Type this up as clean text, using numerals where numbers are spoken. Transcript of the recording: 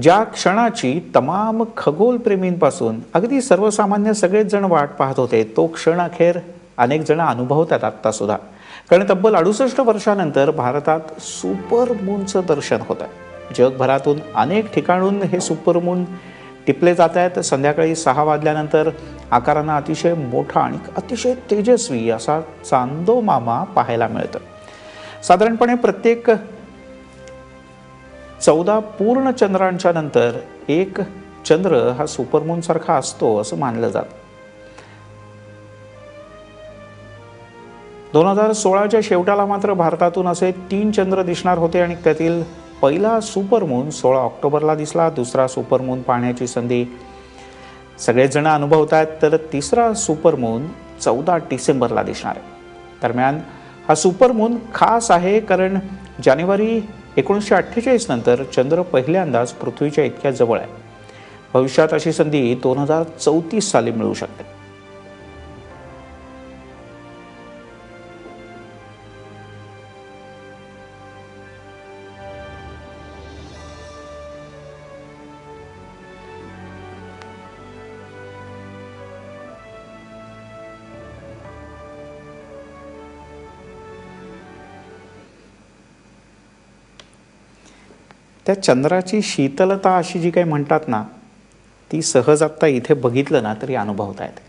ज्या क्षणाची तमाम खगोलप्रेमींपासून अगदी सर्वसामान्य सगळेच जण वाट पाहत होते, तो क्षण अखेर अनेक जण अनुभवतात आत्ता सुद्धा. कारण तब्बल 68 वर्षानंतर भारतात सुपरमूनचं दर्शन होत आहे. जगभरातून अनेक ठिकाणून हे सुपरमून टिपले जात आहेत. संध्याकाळी 6 वाजल्यानंतर आकारानं अतिशय मोठा आणि अतिशय तेजस्वी असा चांदोमामा पाहायला मिळतं. साधारणपणे प्रत्येक 14 पूर्ण चंद्रांच्या नंतर एक चंद्र हा सुपरमून सारखा असतो असं मानलं जातं. 2016च्या शेवटाला मात्र भारतातून असे 3 चंद्र दिसणार होते आणि त्यातील पहिला सुपरमून 16 ऑक्टोबरला दिसला. दुसरा सुपरमून पाहण्याची संधी सगळेच जण अनुभवतात, तर तिसरा सुपरमून 14 डिसेंबरला दिसणार आहे. दरम्यान हा सुपरमून खास आहे कारण जानेवारी 1948 नंतर चंद्र पहिल्यांदाच पृथ्वीच्या इतक्या जवळ आहे. भविष्यात अशी संधी 2034 साली मिळू शकते. त्या चंद्राची शीतलता अशी जी काही म्हणतात ना, ती सहज आत्ता इथे बघितलं ना तरी अनुभवता येते.